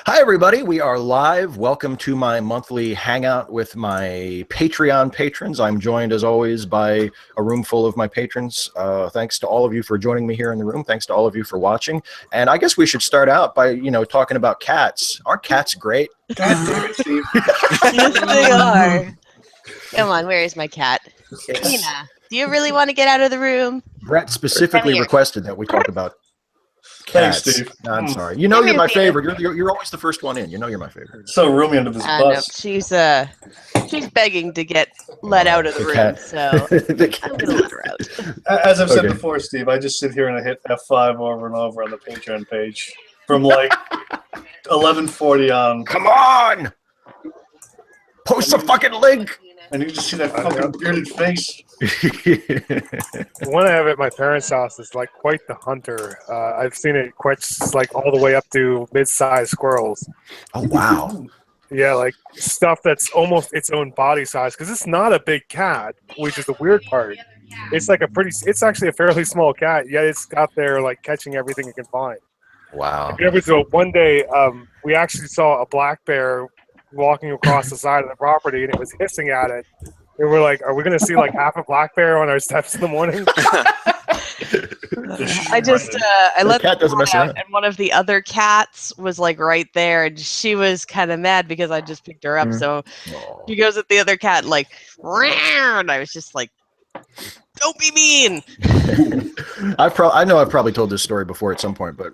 Hi, everybody. We are live. Welcome to my monthly hangout with my Patreon patrons. I'm joined, as always, by a room full of my patrons. Thanks to all of you for joining me here in the room. Thanks to all of you for watching. And I guess we should start out by, talking about cats. Are cats great? God damn it, Steve. Yes, they are. Come on, where is my cat? Tina, do you really want to get out of the room? Brett specifically requested that we talk about cats. Thanks, Steve. No, I'm sorry. You're my favorite. You're always the first one in. You're my favorite. So roomy under this bus. No, she's begging to get let out of the room, so I'm gonna let her out. As I've said before, Steve, I just sit here and I hit F5 over and over on the Patreon page from like 11:40 on. Come on! Post a fucking link! And you just see that fucking bearded face. The one I have at my parents' house is like quite the hunter. I've seen it quite like all the way up to mid-sized squirrels. Oh wow! Yeah, like stuff that's almost its own body size because it's not a big cat, which is the weird part. It's like it's actually a fairly small cat, yet it's out there like catching everything it can find. Wow! So one day, we actually saw a black bear walking across the side of the property, and it was hissing at it. And we're like, are we going to see like half a black bear on our steps in the morning? I let the cat out, and one of the other cats was like right there, and she was kind of mad because I just picked her up. So she goes at the other cat like, and I was just like, don't be mean. I know I've probably told this story before at some point, but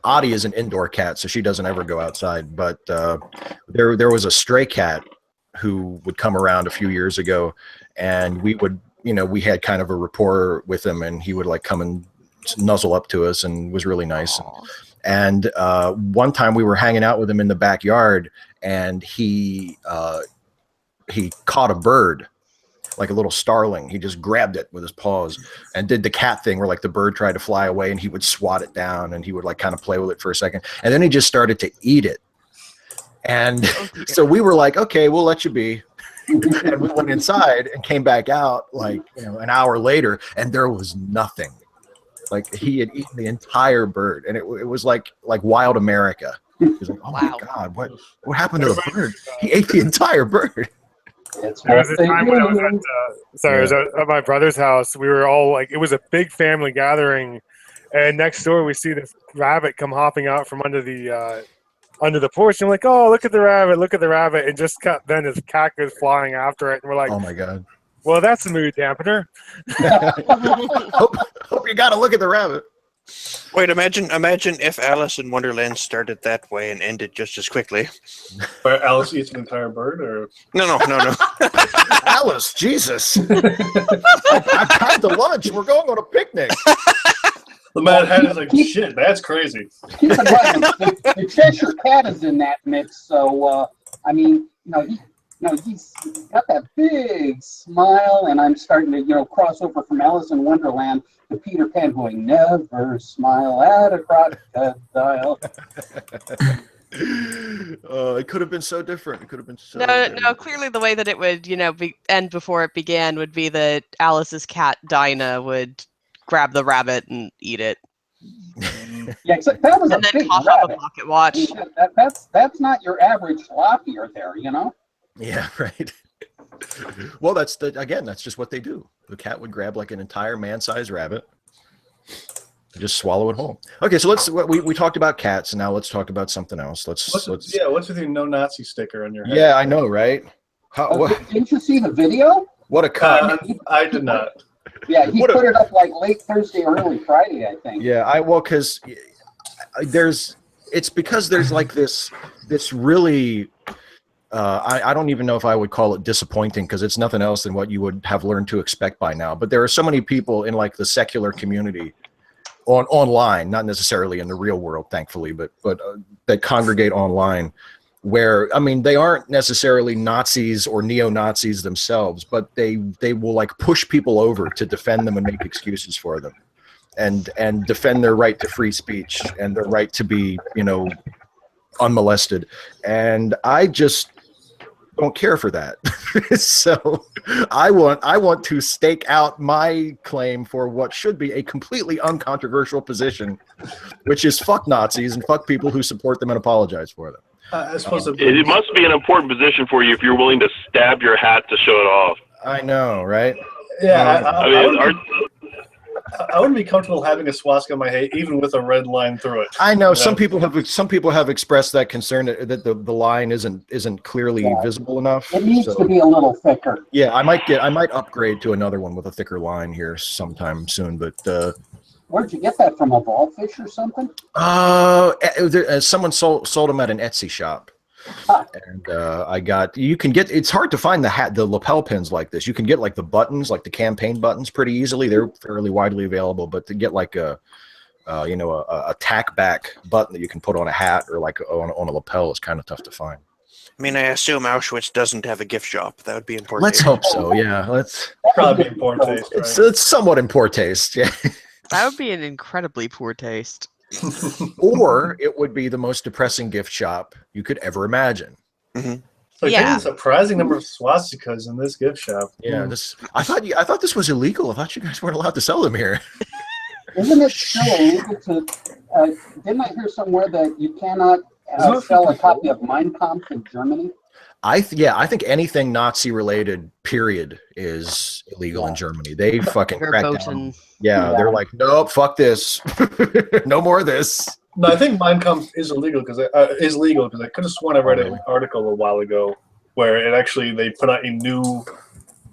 Audie is an indoor cat, so she doesn't ever go outside. But there was a stray cat who would come around a few years ago, and we had kind of a rapport with him, and he would like come and nuzzle up to us and was really nice. And one time we were hanging out with him in the backyard, and he caught a bird, like a little starling. He just grabbed it with his paws and did the cat thing where like the bird tried to fly away and he would swat it down and he would like kind of play with it for a second. And then he just started to eat it. And so we were like, okay, we'll let you be. And we went inside and came back out like, an hour later, and there was nothing. Like he had eaten the entire bird, and it was like Wild America. He was like, oh my God, what happened to the bird? He ate the entire bird. There was a time when I was at my brother's house. We were all like, it was a big family gathering, and next door we see this rabbit come hopping out from under the porch. And I'm like, oh, look at the rabbit, and just then his cat goes flying after it, and we're like, oh my God. Well, that's a mood dampener. hope you got to look at the rabbit. Wait, imagine if Alice in Wonderland started that way and ended just as quickly. Where Alice eats an entire bird, or No. Alice, Jesus! I've had the lunch. We're going on a picnic. The Mad Hat is like, shit, that's crazy. Keep in mind, the Cheshire Cat is in that mix, so he's got that big smile, and I'm starting to, cross over from Alice in Wonderland to Peter Pan going, never smile at a crocodile. It could have been so different. It could have been so No, clearly the way that it would, end before it began would be that Alice's cat, Dinah, would grab the rabbit and eat it. Yeah, except that was and a then big toss rabbit. up a pocket watch. Yeah, that's not your average lop-ear there, Yeah, right. Well, that's just what they do. The cat would grab like an entire man-sized rabbit, just swallow it whole. Okay, so we talked about cats, and now let's talk about something else. What's with your no Nazi sticker on your head? Yeah, I know, right? Didn't you see the video? What a cut! I did not. Yeah, he put it up like late Thursday or early Friday, I think. Yeah, because there's like this really. I don't even know if I would call it disappointing, because it's nothing else than what you would have learned to expect by now. But there are so many people in like the secular community online, not necessarily in the real world, thankfully, but that congregate online, where, I mean, they aren't necessarily Nazis or neo-Nazis themselves, but they will like push people over to defend them and make excuses for them, and defend their right to free speech and their right to be, unmolested. And I just don't care for that. So I want to stake out my claim for what should be a completely uncontroversial position, which is fuck Nazis and fuck people who support them and apologize for them. I suppose it must be an important position for you if you're willing to stab your hat to show it off. I know, right? Yeah, I mean, wouldn't be comfortable having a swastika on my head, even with a red line through it. I know some people have expressed that concern that the line isn't clearly visible enough. It needs to be a little thicker. Yeah, I might upgrade to another one with a thicker line here sometime soon. But where'd you get that from? A ballfish or something? Someone sold them at an Etsy shop. And you can get, it's hard to find the lapel pins like this. You can get like the buttons, like the campaign buttons pretty easily. They're fairly widely available, but to get like a tack back button that you can put on a hat or like on a lapel is kind of tough to find. I mean, I assume Auschwitz doesn't have a gift shop. That would be important. Let's hope so. Yeah, let's probably in poor taste. Right? It's somewhat in poor taste. Yeah. That would be an incredibly poor taste. Or it would be the most depressing gift shop you could ever imagine. Mm-hmm. Like, there's a surprising number of swastikas in this gift shop. Yeah, I thought this was illegal. I thought you guys weren't allowed to sell them here. Isn't it still illegal to? Didn't I hear somewhere that you cannot sell a copy of Mein Kampf in Germany? I think anything Nazi related, period, is illegal in Germany. They fucking crack down. Yeah, they're like, nope, fuck this, no more of this. No, I think Mein Kampf is illegal because I could have sworn I read an article a while ago where they put out a new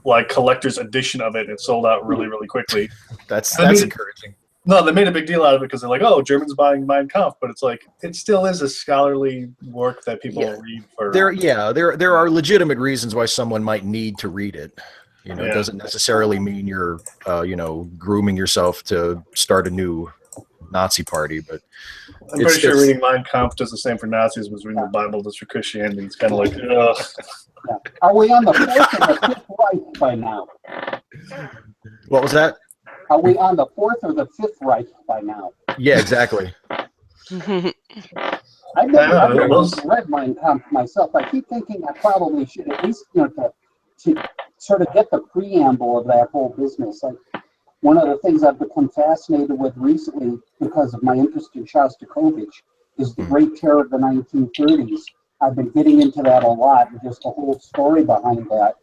like collector's edition of it. It sold out really, really quickly. That's encouraging. No, they made a big deal out of it because they're like, oh, Germans buying Mein Kampf, but it's like it still is a scholarly work that people read for. There are legitimate reasons why someone might need to read it. It doesn't necessarily mean you're grooming yourself to start a new Nazi party, but I'm pretty sure reading Mein Kampf does the same for Nazis was reading the Bible does for Christianity. It's kind of like, ugh. Are we on the fourth or the fifth Reich by now? What was that? Are we on the fourth or the fifth Reich by now? Yeah, exactly. I've never read Mein Kampf myself. I keep thinking I probably should at least, to sort of get the preamble of that whole business. Like one of the things I've become fascinated with recently because of my interest in Shostakovich is the Great Terror of the 1930s. I've been getting into that a lot, and just the whole story behind that.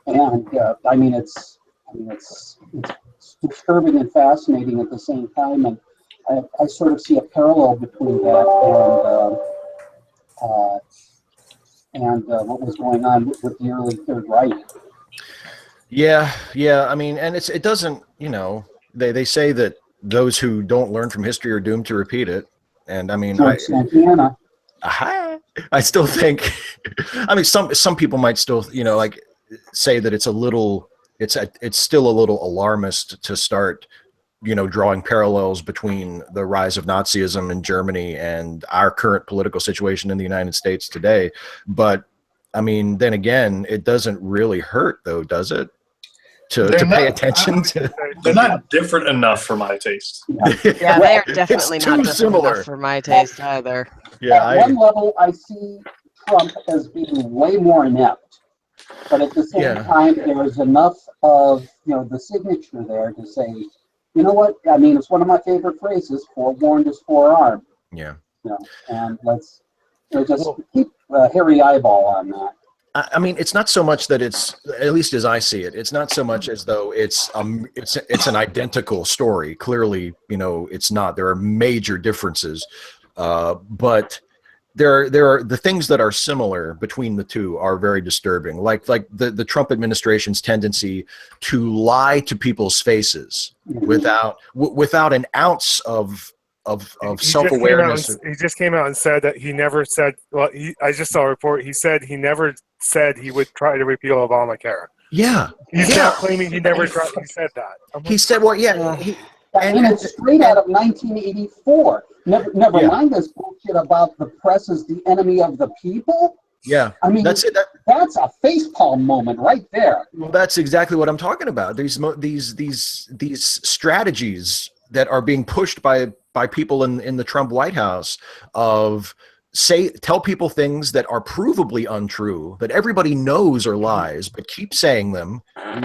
And it's disturbing and fascinating at the same time, and I sort of see a parallel between that and what was going on with the early Third Reich. Yeah. I mean, and it doesn't. They say that those who don't learn from history are doomed to repeat it. And I mean, I still think. I mean, some people might still, like say that it's a little. It's still a little alarmist to start, drawing parallels between the rise of Nazism in Germany and our current political situation in the United States today. But I mean, then again, it doesn't really hurt, though, does it? To pay attention to. They're not different enough for my taste. Yeah, they are definitely not different enough for my taste either. Yeah, at one level, I see Trump as being way more inept. But at the same time, there is enough of the signature there to say, you know what? I mean, it's one of my favorite phrases: "Forewarned is forearmed." Yeah. And let's just keep a hairy eyeball on that. I mean, it's not so much that it's, at least as I see it, it's not so much as though it's an identical story. Clearly, it's not. There are major differences, but. There are the things that are similar between the two are very disturbing. Like the Trump administration's tendency to lie to people's faces without an ounce of self-awareness. He just came out and said that he never said. Well, I just saw a report. He said he never said he would try to repeal Obamacare. Yeah, he's now claiming he never tried. He said that. He said, "Well, yeah." And it's straight out of 1984. Never mind this bullshit about the press as the enemy of the people. Yeah, I mean, that's it. That's a facepalm moment right there. Well, that's exactly what I'm talking about. These strategies that are being pushed by people in the Trump White House of tell people things that are provably untrue, that everybody knows are lies, but keep saying them.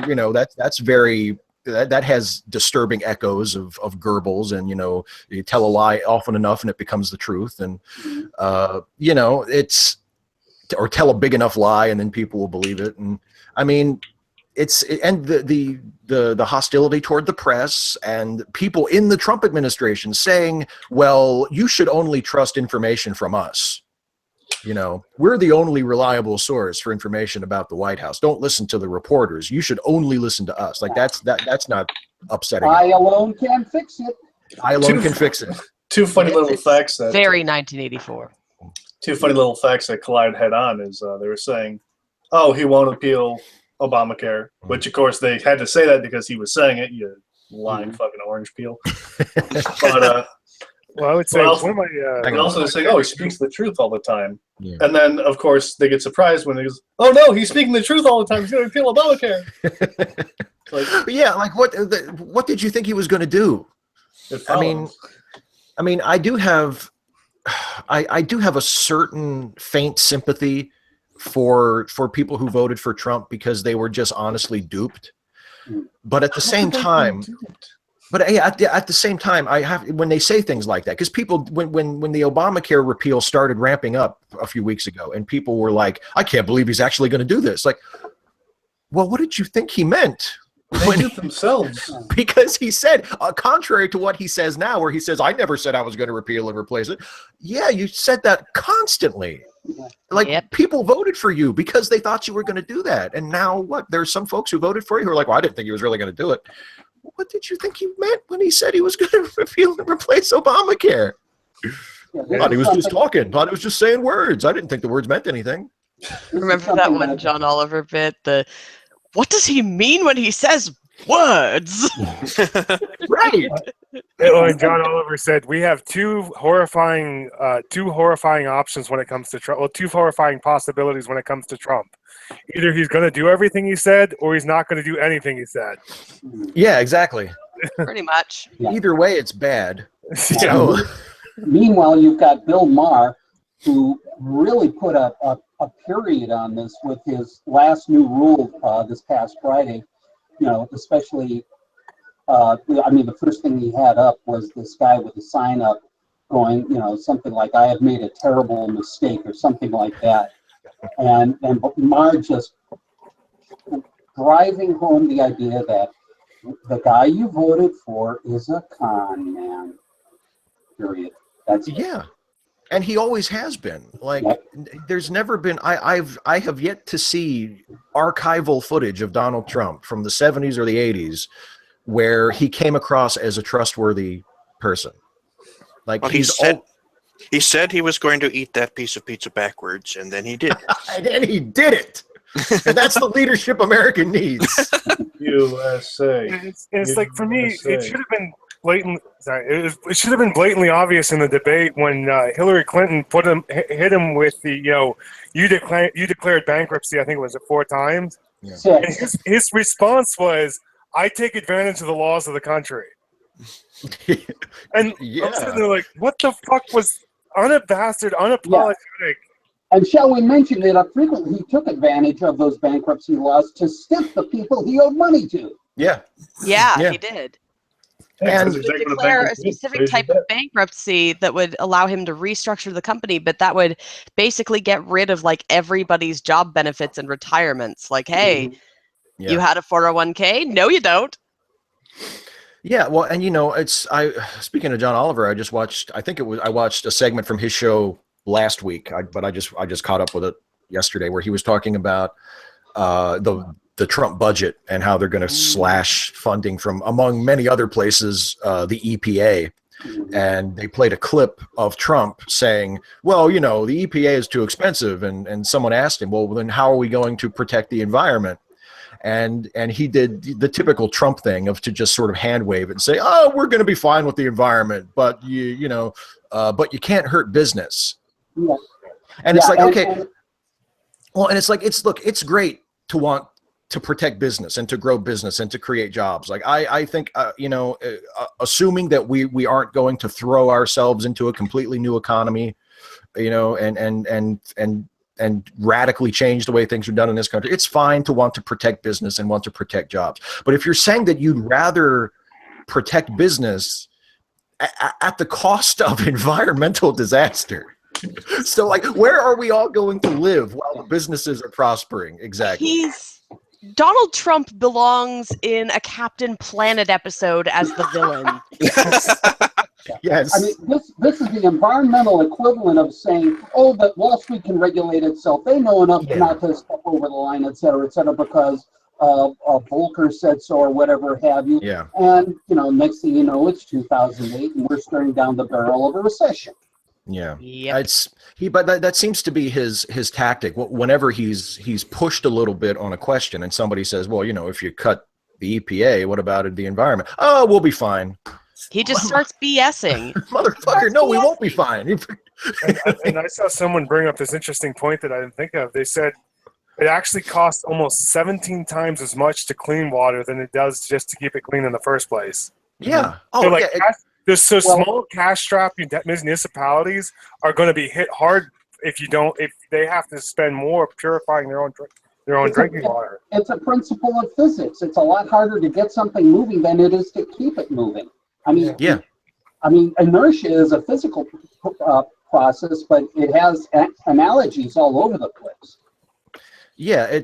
You know, that's very, that has disturbing echoes of Goebbels, and, you know, you tell a lie often enough and it becomes the truth. And, you know, or tell a big enough lie and then people will believe it. And I mean, and the hostility toward the press and people in the Trump administration saying, well, you should only trust information from us. You know, we're the only reliable source for information about the White House. Don't listen to the reporters. You should only listen to us. Like that's not upsetting. I alone can fix it. I alone can fix it. Two funny little facts that very 1984. Two funny little facts that collide head on is they were saying, oh, he won't appeal Obamacare, which of course they had to say that because he was saying it, you lying fucking orange peel. But well, I would say one of my they also say, oh, he speaks the truth all the time. Yeah. And then of course they get surprised when he goes, oh no, he's speaking the truth all the time, he's gonna appeal Obamacare. Yeah, like what did you think he was going to do? I mean, I do have a certain faint sympathy for people who voted for Trump because they were just honestly duped. But at the same time, at the same time, when they say things like that, because people, when the Obamacare repeal started ramping up a few weeks ago, and people were like, I can't believe he's actually going to do this. Like, well, what did you think he meant? They do themselves. Because he said, contrary to what he says now, where he says, I never said I was going to repeal and replace it. Yeah, you said that constantly. Like, people voted for you because they thought you were going to do that. And now what? There's some folks who voted for you who are like, well, I didn't think he was really going to do it. What did you think he meant when he said he was going to repeal and replace Obamacare? Thought he was just talking. Thought he was just saying words. I didn't think the words meant anything. Remember that one John Oliver bit? What does he mean when he says words? Right. And John Oliver said, we have two horrifying options when it comes to Trump. Well, two horrifying possibilities when it comes to Trump. Either he's going to do everything he said, or he's not going to do anything he said. Yeah, exactly. Pretty much. Either way, it's bad. So. Meanwhile, you've got Bill Maher, who really put a period on this with his last new rule this past Friday. You know, especially, the first thing he had up was this guy with a sign up going, you know, something like, I have made a terrible mistake or something like that. And Maher just driving home the idea that the guy you voted for is a con man. Period. That's yeah. And he always has been. Like, there's never been. I have yet to see archival footage of Donald Trump from the 70s or the 80s where he came across as a trustworthy person. Like, well, he said he was going to eat that piece of pizza backwards, and then he did. And he did it. And that's the leadership America needs. USA. It's like, for me, it should have been blatant. Sorry, it should have been blatantly obvious in the debate when Hillary Clinton hit him with the, you declared bankruptcy. I think it was 4 times. Yeah. And his response was, I take advantage of the laws of the country. And I'm sitting there like, what the fuck was unabashed, unapologetic? Yeah. And shall we mention that frequently he took advantage of those bankruptcy laws to stiff the people he owed money to. Yeah. Yeah, he did. And he would declare a specific type of bankruptcy that would allow him to restructure the company, but that would basically get rid of like everybody's job benefits and retirements. Like, hey, you had a 401k? No, you don't. Yeah, well, and speaking of John Oliver, I watched a segment from his show last week, but I just caught up with it yesterday, where he was talking about the Trump budget and how they're going to slash funding from, among many other places, the EPA. And they played a clip of Trump saying, well, the EPA is too expensive. And someone asked him, well, then how are we going to protect the environment? And he did the typical Trump thing of to just sort of hand wave it and say, oh, we're going to be fine with the environment, but but you can't hurt business. Yeah. And it's like, okay. Well, and it's like, it's great to want to protect business and to grow business and to create jobs. Like, I think, assuming that we aren't going to throw ourselves into a completely new economy and radically change the way things are done in this country. It's fine to want to protect business and want to protect jobs. But if you're saying that you'd rather protect business at the cost of environmental disaster, so like, where are we all going to live while the businesses are prospering? Exactly. Donald Trump belongs in a Captain Planet episode as the villain. Yes. I mean, this is the environmental equivalent of saying, oh, but Wall Street can regulate itself. They know enough not to step over the line, et cetera, because Volcker said so or whatever have you. Yeah. And, next thing you know, it's 2008 and we're staring down the barrel of a recession. Yeah. Yep. But that seems to be his tactic. Whenever he's pushed a little bit on a question and somebody says, well, if you cut the EPA, what about the environment? Oh, we'll be fine. He just starts BSing. Motherfucker, no, we won't be fine. and I saw someone bring up this interesting point that I didn't think of. They said it actually costs almost 17 times as much to clean water than it does just to keep it clean in the first place. Yeah. So small cash-strapped municipalities are going to be hit hard if they have to spend more purifying their own drinking water. It's a principle of physics. It's a lot harder to get something moving than it is to keep it moving. I mean, inertia is a physical process, but it has analogies all over the place. Yeah,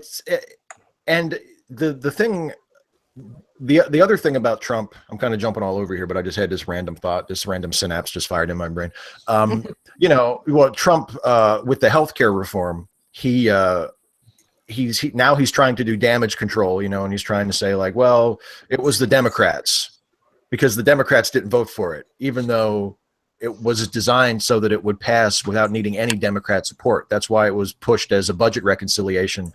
and the thing. The other thing about Trump, I'm kind of jumping all over here, but I just had this random thought, this random synapse just fired in my brain. Trump with the healthcare reform, he's trying to do damage control, and he's trying to say like, well, it was the Democrats because the Democrats didn't vote for it, even though it was designed so that it would pass without needing any Democrat support. That's why it was pushed as a budget reconciliation,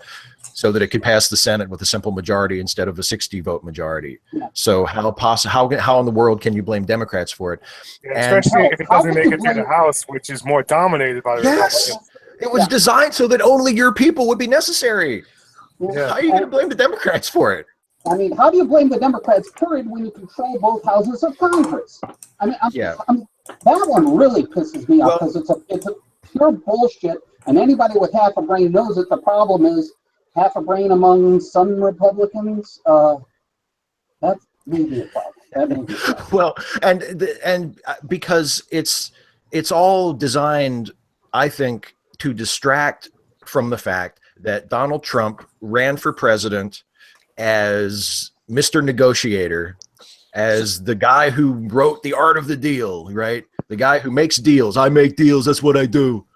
so that it could pass the Senate with a simple majority instead of a 60-vote majority. Yeah. So how in the world can you blame Democrats for it? Yeah, especially if it doesn't make it to the House, which is more dominated by the Republicans. It was designed so that only your people would be necessary. Yeah. How are you going to blame the Democrats for it? I mean, how do you blame the Democrats, period, when you control both houses of Congress? That one really pisses me off because it's a pure bullshit, and anybody with half a brain knows that the problem is half a brain among some Republicans. That's maybe a problem. Well, and because it's all designed, I think, to distract from the fact that Donald Trump ran for president as Mr. Negotiator, as the guy who wrote The Art of the Deal, right? The guy who makes deals. I make deals. That's what I do.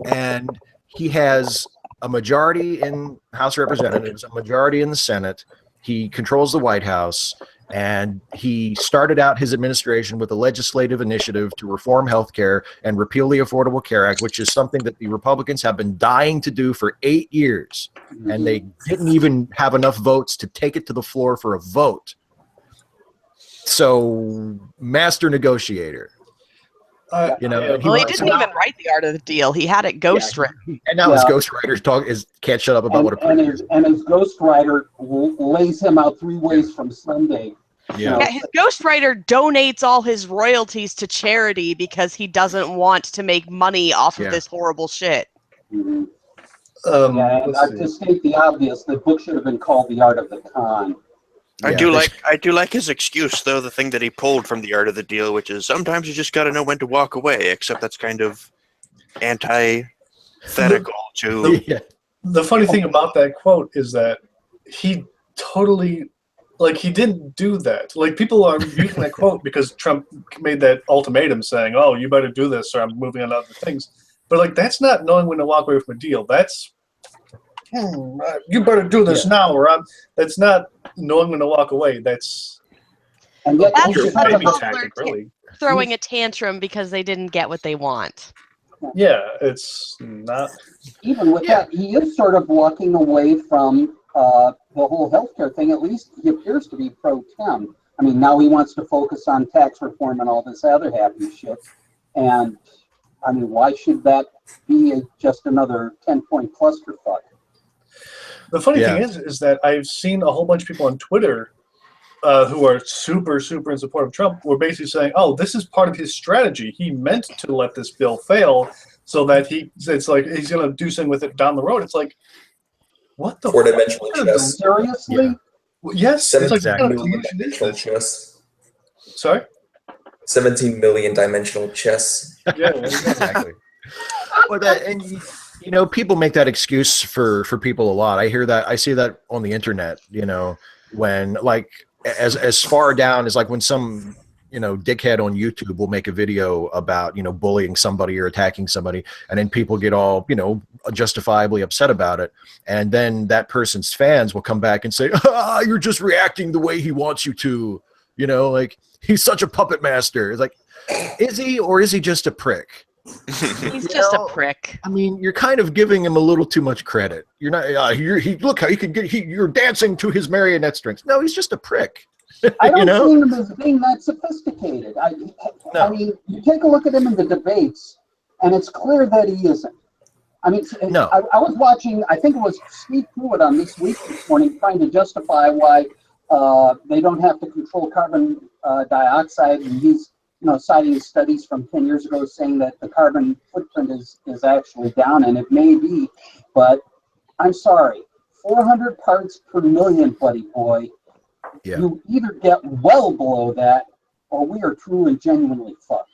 And he has a majority in House of Representatives, a majority in the Senate. He controls the White House, and he started out his administration with a legislative initiative to reform healthcare and repeal the Affordable Care Act, which is something that the Republicans have been dying to do for 8 years, and they didn't even have enough votes to take it to the floor for a vote. So, master negotiator. He didn't even write The Art of the Deal. He had it ghostwritten. And now his ghostwriter can't shut up about what a president is. And his ghostwriter lays him out 3 ways from Sunday. Yeah, his ghostwriter donates all his royalties to charity because he doesn't want to make money off of this horrible shit. Mm-hmm. And to state the obvious, the book should have been called The Art of the Con. I do like his excuse, though, the thing that he pulled from The Art of the Deal, which is sometimes you just got to know when to walk away, except that's kind of antithetical to... The funny thing about that quote is that he totally, he didn't do that. People are using that quote because Trump made that ultimatum saying, oh, you better do this or I'm moving on to other things. But, that's not knowing when to walk away from a deal. That's... you better do this now, or that's not knowing when to walk away. That's a baby tactic, really. Throwing a tantrum because they didn't get what they want. Yeah, it's not. Even with that, he is sort of walking away from the whole healthcare thing. At least he appears to be pro-tem. I mean, now he wants to focus on tax reform and all this other happy shit. And I mean, why should that be just another 10-point clusterfuck? The funny thing is that I've seen a whole bunch of people on Twitter who are super, super in support of Trump were basically saying, oh, this is part of his strategy. He meant to let this bill fail so that it's like he's gonna do something with it down the road. It's like, what the Four-dimensional chess. Seriously? Yeah. Well, yes, it's like, 17 what kind of million collusion is dimensional this? chess. Sorry. 17 million dimensional chess. Yeah, there you go. Exactly. Well, that, and you know, people make that excuse for people a lot. I hear that, I see that on the internet. You know, when like as far down as like when some, you know, dickhead on YouTube will make a video about, you know, bullying somebody or attacking somebody, and then people get all, you know, justifiably upset about it, and then that person's fans will come back and say, "Ah, you're just reacting the way he wants you to." You know, like he's such a puppet master. It's like, is he, or is he just a prick? He's just a prick. I mean, you're kind of giving him a little too much credit. You're not. Look how he can get. You're dancing to his marionette strings. No, he's just a prick. I don't You know? see him as being that sophisticated. I mean, you take a look at him in the debates, and it's clear that he isn't. I mean, No. I was watching, I think it was Steve Pruitt on This Week this morning, trying to justify why they don't have to control carbon dioxide, and he's, you know, citing studies from 10 years ago saying that the carbon footprint is actually down, and it may be, but I'm sorry, 400 parts per million, buddy boy. Yeah. You either get well below that, or we are truly, genuinely fucked.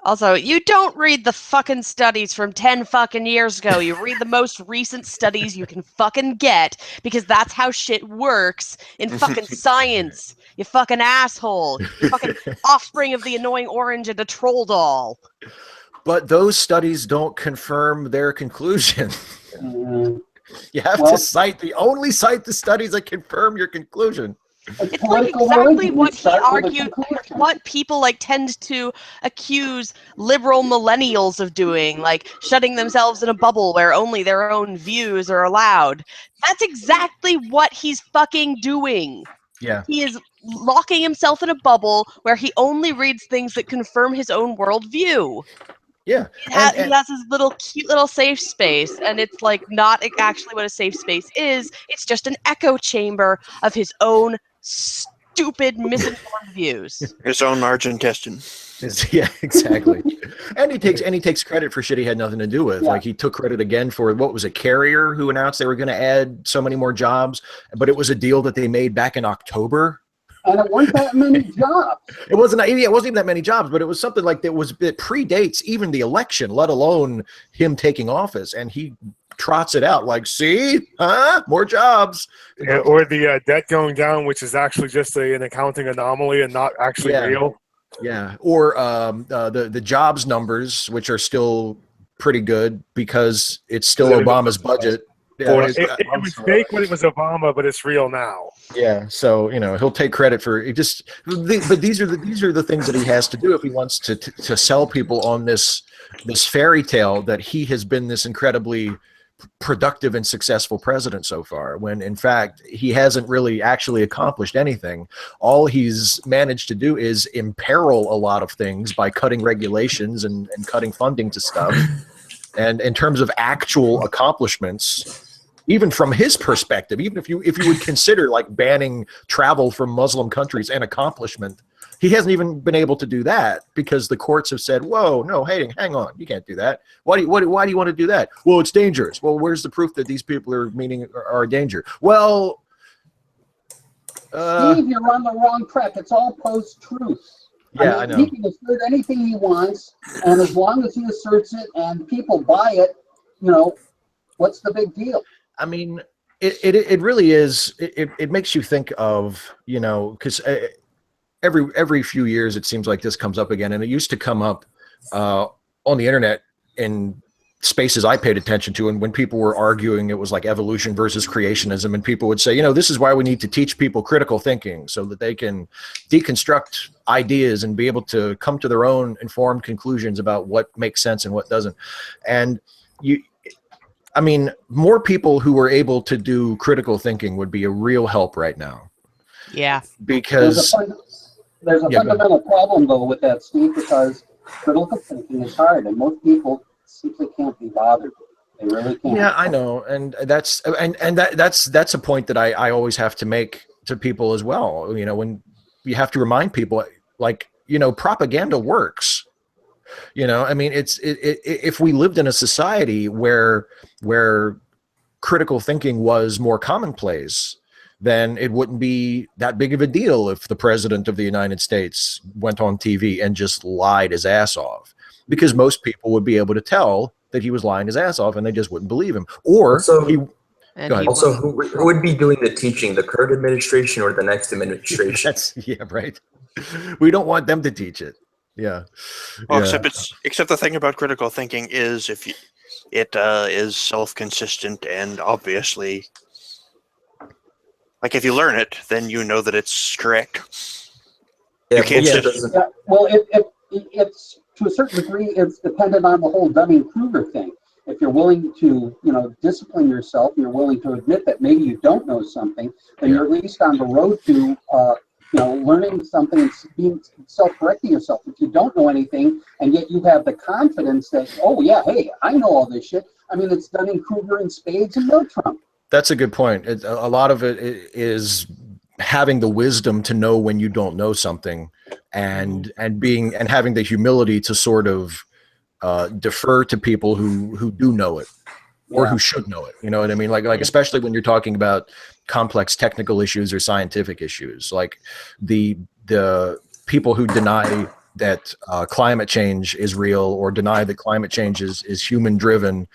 Also, you don't read the fucking studies from 10 fucking years ago. You read the most recent studies you can fucking get, because that's how shit works in fucking science. You fucking asshole. You fucking offspring of the annoying orange and a troll doll. But those studies don't confirm their conclusion. You have Well- to cite the studies that confirm your conclusion. It's like exactly what he argued, what people like tend to accuse liberal millennials of doing, like shutting themselves in a bubble where only their own views are allowed. That's exactly what he's fucking doing. Yeah. He is locking himself in a bubble where he only reads things that confirm his own worldview. Yeah. He has his little cute little safe space, and it's like not actually what a safe space is. It's just an echo chamber of his own stupid, misinformed views. His own large intestine. Yeah, exactly. and he takes credit for shit he had nothing to do with. Yeah. Like he took credit again for what was a Carrier who announced they were going to add so many more jobs, but it was a deal that they made back in October. And it weren't that many jobs. It wasn't even that many jobs, but it was something like it predates even the election, let alone him taking office. And he trots it out like, see, more jobs. Yeah, or the debt going down, which is actually just an accounting anomaly and not actually real. Yeah, or the jobs numbers, which are still pretty good because it's still Obama's budget. Yeah, it was fake when it was Obama, but it's real now. Yeah, so you know he'll take credit for it. But these are the things that he has to do if he wants to sell people on this fairy tale that he has been this incredibly productive and successful president so far, when in fact he hasn't really actually accomplished anything. All he's managed to do is imperil a lot of things by cutting regulations and cutting funding to stuff. And in terms of actual accomplishments, even from his perspective, even if you would consider like banning travel from Muslim countries an accomplishment, he hasn't even been able to do that because the courts have said, "Whoa, no, hey, hang on, you can't do that. Why do you want to do that? Well, it's dangerous. Well, where's the proof that these people are a danger? Well, Steve, you're on the wrong track. It's all post-truth. Yeah, I know. He can assert anything he wants, and as long as he asserts it and people buy it, you know, what's the big deal? I mean, it really is. It makes you think of, you know, because every few years it seems like this comes up again, and it used to come up on the internet in spaces I paid attention to, and when people were arguing, it was like evolution versus creationism, and people would say, you know, this is why we need to teach people critical thinking so that they can deconstruct ideas and be able to come to their own informed conclusions about what makes sense and what doesn't. And I mean, more people who were able to do critical thinking would be a real help right now. Yeah. Because there's a fundamental problem though with that, Steve, because critical thinking is hard, and most people simply can't be bothered. They really can't. Yeah, I know, and that's a point that I always have to make to people as well. You know, when you have to remind people, like, you know, propaganda works. You know, I mean, if we lived in a society where critical thinking was more commonplace, then it wouldn't be that big of a deal if the president of the United States went on TV and just lied his ass off, because most people would be able to tell that he was lying his ass off and they just wouldn't believe him. Or who would be doing the teaching, the current administration or the next administration? Yeah, right. We don't want them to teach it. Yeah. Well, except the thing about critical thinking is it is self-consistent, and obviously, like if you learn it, then you know that it's correct. Yeah, you can't well, it's to a certain degree, it's dependent on the whole Dunning-Kruger thing. If you're willing to, discipline yourself, and you're willing to admit that maybe you don't know something, then you're at least on the road to, learning something and being self-correcting yourself. If you don't know anything, and yet you have the confidence that, oh yeah, hey, I know all this shit. I mean, it's Dunning-Kruger and spades and no Trump. That's a good point. A lot of it is having the wisdom to know when you don't know something, and having the humility to sort of defer to people who do know it, or who should know it. You know what I mean? Like especially when you're talking about complex technical issues or scientific issues, like the people who deny that climate change is real, or deny that climate change is human driven,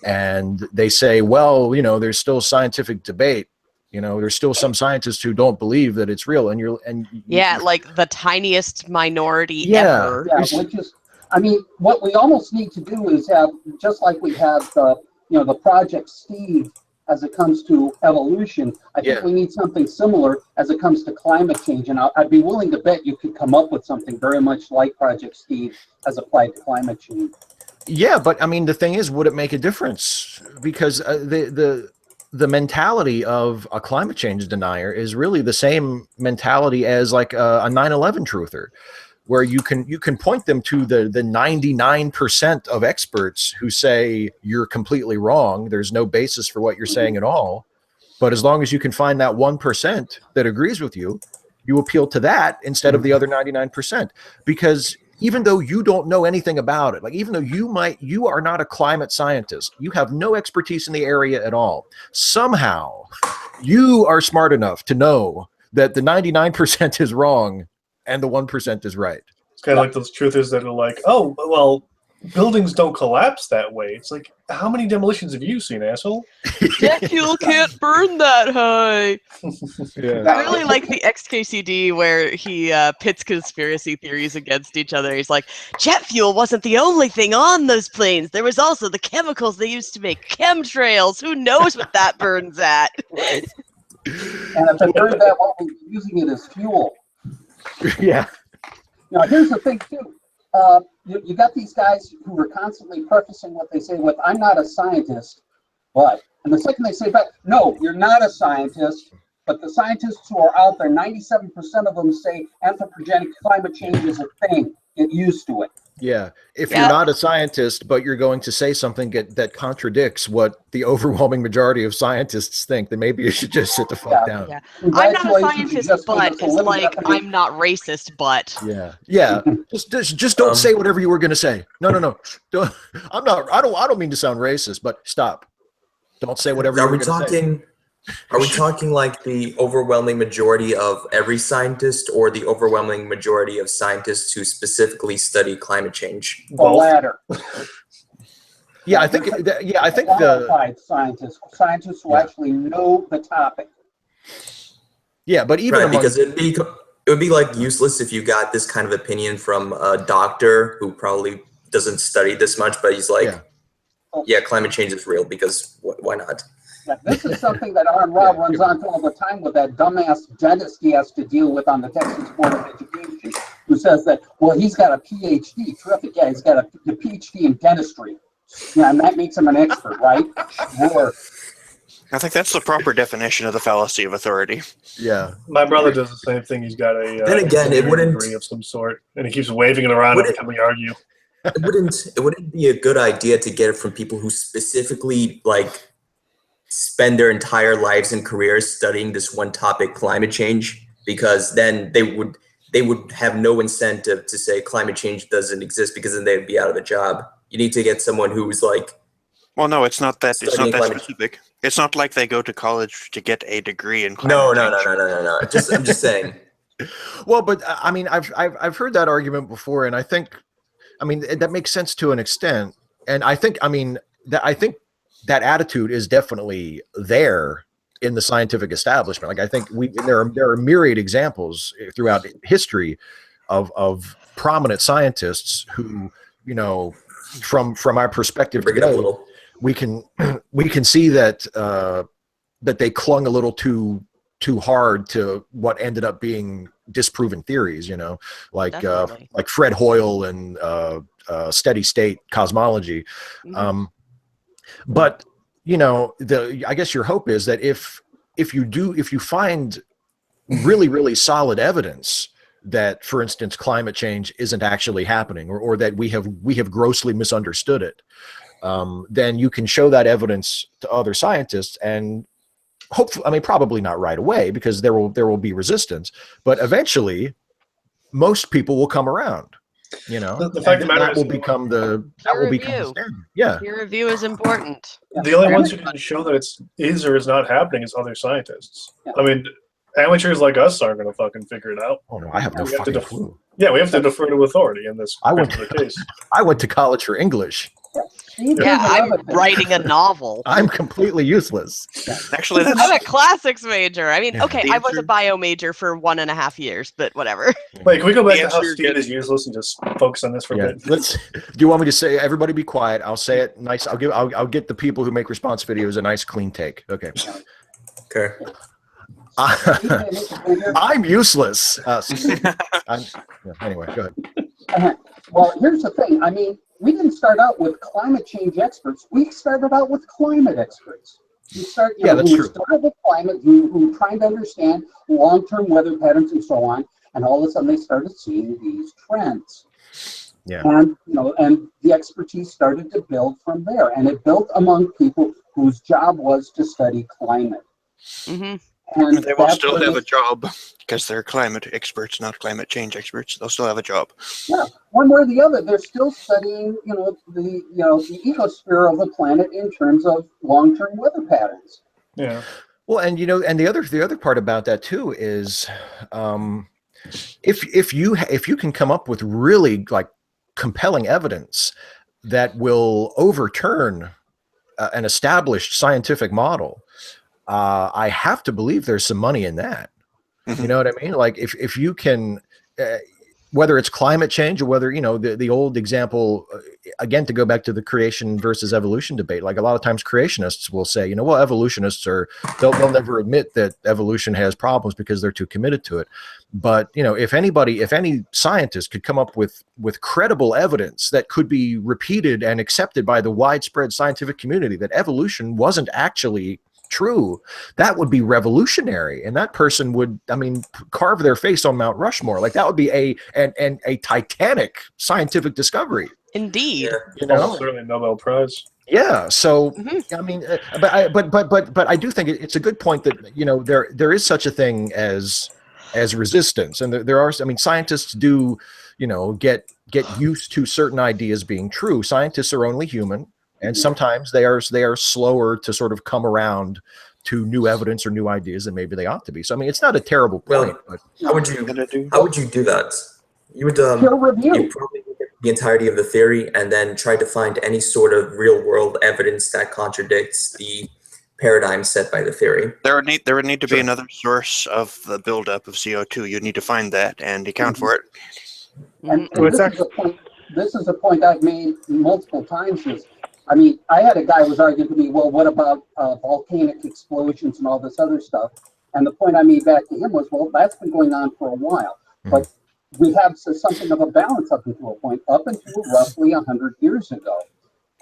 and they say, well, there's still scientific debate. There's still some scientists who don't believe that it's real, like the tiniest minority ever. Yeah, which is, I mean, what we almost need to do is have, just like we have the Project Steve as it comes to evolution, I think we need something similar as it comes to climate change. And I'd be willing to bet you could come up with something very much like Project Steve as applied to climate change. Yeah, but I mean, the thing is, would it make a difference? Because the mentality of a climate change denier is really the same mentality as like a 9/11 truther, where you can point them to the 99% of experts who say you're completely wrong. There's no basis for what you're saying at all. But as long as you can find that 1% that agrees with you, you appeal to that instead of the other 99%. Because even though you don't know anything about it, like even though you are not a climate scientist, you have no expertise in the area at all, somehow you are smart enough to know that the 99% is wrong and the 1% is right. It's kind of like those truthers that are like, oh, well, buildings don't collapse that way. It's like, how many demolitions have you seen, asshole? Jet fuel can't burn that high. I really like the XKCD where he pits conspiracy theories against each other. He's like, jet fuel wasn't the only thing on those planes. There was also the chemicals they used to make chemtrails. Who knows what that burns at? Right. And if it burned that well, we're using it as fuel. Yeah. Now, here's the thing, too. You got these guys who are constantly prefacing what they say with, I'm not a scientist, but, and the second they say back, no, you're not a scientist, but the scientists who are out there, 97% of them say anthropogenic climate change is a thing. Get used to it. Yeah. If you're not a scientist, but you're going to say something that contradicts what the overwhelming majority of scientists think, then maybe you should just sit the fuck down. Yeah. I'm not a scientist, but it's like, I'm not racist, but. Yeah. Yeah. just don't say whatever you were going to say. No. Don't, I don't mean to sound racist, but stop. Don't say whatever you were going to say. Are we talking like the overwhelming majority of every scientist, or the overwhelming majority of scientists who specifically study climate change? The latter. Yeah, I think qualified scientists who actually know the topic. Yeah, but even because it would be like useless if you got this kind of opinion from a doctor who probably doesn't study this much, but he's like, yeah, climate change is real, because why not? Yeah, this is something that Aaron Robb runs onto all the time with that dumbass dentist he has to deal with on the Texas Board of Education, who says that, well, he's got a PhD. Terrific. Yeah, he's got a PhD in dentistry. Yeah, and that makes him an expert, right? Or, I think that's the proper definition of the fallacy of authority. Yeah. My brother does the same thing. He's got a then again, it wouldn't degree of some sort, and he keeps waving it around every time we argue. It wouldn't be a good idea to get it from people who specifically spend their entire lives and careers studying this one topic, climate change, because then they would have no incentive to say climate change doesn't exist, because then they'd be out of the job. You need to get someone who's like, well, no, it's not that. It's not that climate specific. It's not like they go to college to get a degree in climate change. No. I'm just saying. Well, but I mean, I've heard that argument before, and I think, I mean, that makes sense to an extent. And I think, I mean, that attitude is definitely there in the scientific establishment. Like, I think there are myriad examples throughout history of prominent scientists who, you know, from our perspective today, we can see that that they clung a little too hard to what ended up being disproven theories, you know, like Fred Hoyle and steady state cosmology. But you know, I guess your hope is that if you find really, really solid evidence that, for instance, climate change isn't actually happening, or that we have grossly misunderstood it, then you can show that evidence to other scientists, and hopefully, I mean, probably not right away, because there will be resistance, but eventually most people will come around, you know. The fact of the matter that will become the standard. Yeah, peer review is important. The only ones who can show that it's is or is not happening is other scientists. I mean, amateurs like us aren't going to fucking figure it out. Oh no, I have no fucking clue. Yeah, we have to defer to authority in this particular case. I went to college for English. Yeah, I'm writing a novel. I'm completely useless. Actually, I'm a classicyclics major. I mean, okay, I was a bio major for 1.5 years, but whatever. Wait, can we go back to how Steve is useless and just focus on this for a bit? Do you want me to say, everybody be quiet? I'll say it nice. I'll get the people who make response videos a nice clean take. Okay. Okay. I'm useless. Anyway, go ahead. Well, here's the thing. I mean, we didn't start out with climate change experts. We started out with climate experts. You start, that's true. Started with climate, who trying to understand long-term weather patterns and so on, and all of a sudden they started seeing these trends. Yeah. And and the expertise started to build from there, and it built among people whose job was to study climate. Mm-hmm. And they will still have a job because they're climate experts, not climate change experts. They'll still have a job. Yeah, one way or the other, they're still studying, the ecosphere of the planet in terms of long-term weather patterns. Yeah. Well, and and the other part about that too is, if you can come up with really like compelling evidence that will overturn an established scientific model, I have to believe there's some money in that. You know what I mean? Like if you can, whether it's climate change or whether, the old example, again, to go back to the creation versus evolution debate, like a lot of times creationists will say, well, evolutionists they'll never admit that evolution has problems because they're too committed to it. But, if any scientist could come up with credible evidence that could be repeated and accepted by the widespread scientific community that evolution wasn't actually true, that would be revolutionary, and that person would, carve their face on Mount Rushmore. Like that would be a titanic scientific discovery. Indeed, certainly a Nobel Prize. Yeah. So but I do think it's a good point that there is such a thing as resistance, and there are. Scientists do get used to certain ideas being true. Scientists are only human. And sometimes they are slower to sort of come around to new evidence or new ideas than maybe they ought to be. So it's not a terrible point. Well, how would you do that? You would you probably look at the entirety of the theory and then try to find any sort of real world evidence that contradicts the paradigm set by the theory. There would need to be another source of the buildup of CO2. You'd need to find that and account for it. And this is a point I've made multiple times. I had a guy who was arguing to me, well, what about volcanic explosions and all this other stuff? And the point I made back to him was, well, that's been going on for a while. But we have something of a balance up until a point, up until roughly 100 years ago.